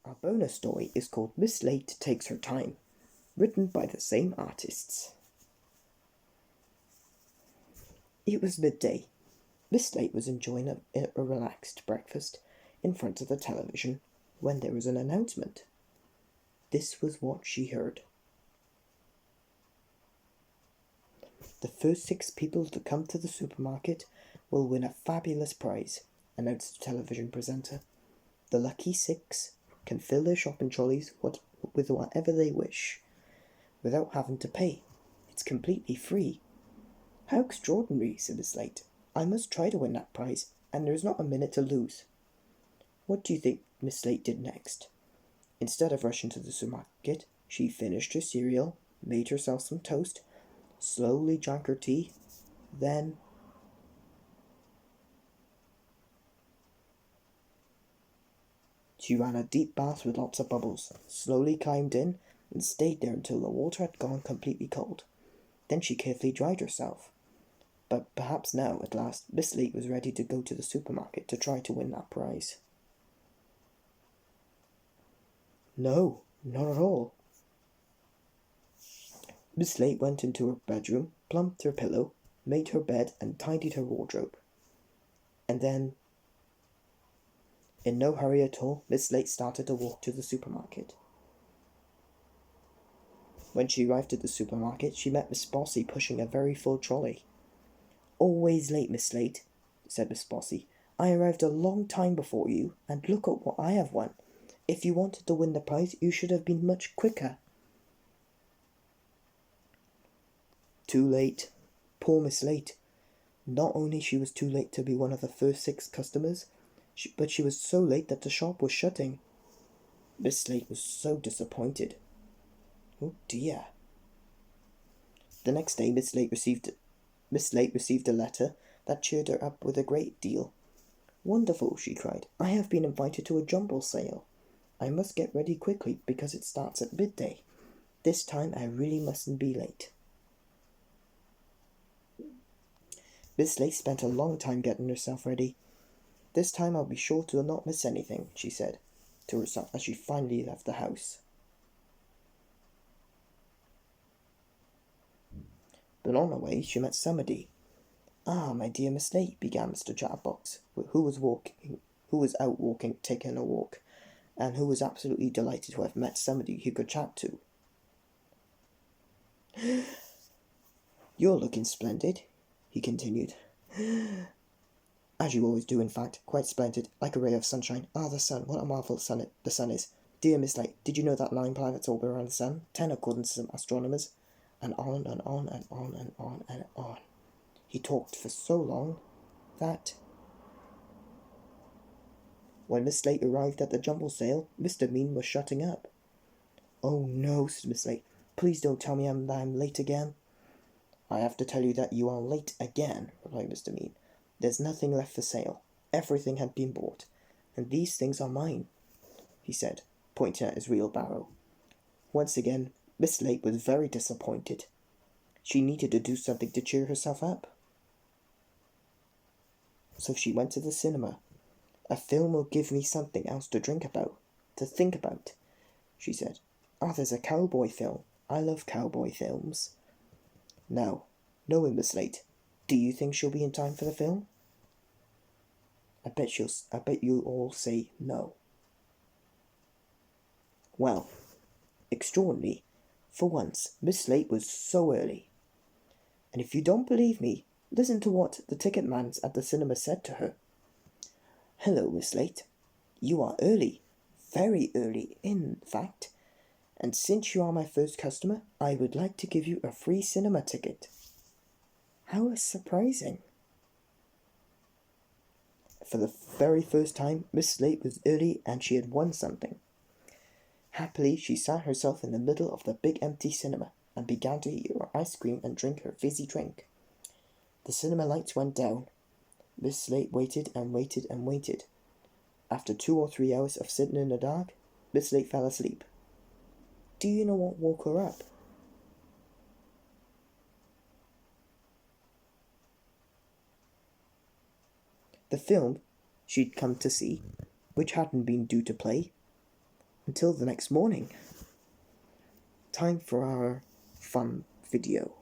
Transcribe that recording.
Our bonus story is called Miss Slate Takes Her Time, written by the same artists. It was midday. Miss Slate was enjoying a relaxed breakfast in front of the television when there was an announcement. This was what she heard. The first 6 people to come to the supermarket will win a fabulous prize, announced the television presenter. The lucky 6 can fill their shopping trolleys with whatever they wish, without having to pay. It's completely free. How extraordinary, said Miss Slate. I must try to win that prize, and there is not a minute to lose. What do you think Miss Slate did next? Instead of rushing to the supermarket, she finished her cereal, made herself some toast, slowly drank her tea, then she ran a deep bath with lots of bubbles, slowly climbed in, and stayed there until the water had gone completely cold. Then she carefully dried herself. But perhaps now, at last, Miss Slate was ready to go to the supermarket to try to win that prize. No, not at all. Miss Slate went into her bedroom, plumped her pillow, made her bed, and tidied her wardrobe. And then, in no hurry at all, Miss Slate started to walk to the supermarket. When she arrived at the supermarket, she met Miss Bossy pushing a very full trolley. Always late, Miss Slate, said Miss Bossy. I arrived a long time before you, and look at what I have won. If you wanted to win the prize, you should have been much quicker. Too late. Poor Miss Slate. Not only she was too late to be one of the first 6 customers, but she was so late that the shop was shutting. Miss Slate was so disappointed. Oh dear. The next day Miss Slate received a letter that cheered her up with a great deal. Wonderful, she cried. I have been invited to a jumble sale. I must get ready quickly because it starts at midday. This time I really mustn't be late. Miss Slate spent a long time getting herself ready. This time I'll be sure to not miss anything, she said to herself as she finally left the house. But on her way she met somebody. Ah, my dear Miss Slate, began Mr. Chatterbox, who was out walking, taking a walk, and who was absolutely delighted to have met somebody he could chat to. You're looking splendid, he continued. As you always do, in fact, quite splendid, like a ray of sunshine. Ah, the sun, what a marvellous sun the sun is. Dear Miss Slate, did you know that 9 planets orbit around the sun? 10 according to some astronomers. And on and on and on and on and on. He talked for so long that when Miss Slate arrived at the jumble sale, Mr. Mean was shutting up. Oh no, said Miss Slate. Please don't tell me that I'm late again. I have to tell you that you are late again, replied Mr. Mean. There's nothing left for sale. Everything had been bought. And these things are mine, he said, pointing at his wheelbarrow. Once again, Miss Slate was very disappointed. She needed to do something to cheer herself up. So she went to the cinema. A film will give me something else to think about, she said. Ah, there's a cowboy film. I love cowboy films. Now, knowing Miss Slate, do you think she'll be in time for the film? I bet you all say no. Well, extraordinary, for once, Miss Slate was so early. And if you don't believe me, listen to what the ticket man at the cinema said to her. Hello, Miss Slate. You are early, very early, in fact. And since you are my first customer, I would like to give you a free cinema ticket. How surprising. For the very first time, Miss Slate was early and she had won something. Happily, she sat herself in the middle of the big empty cinema and began to eat her ice cream and drink her fizzy drink. The cinema lights went down. Miss Slate waited and waited and waited. After 2 or 3 hours of sitting in the dark, Miss Slate fell asleep. Do you know what woke her up? The film she'd come to see, which hadn't been due to play, until the next morning. Time for our fun video.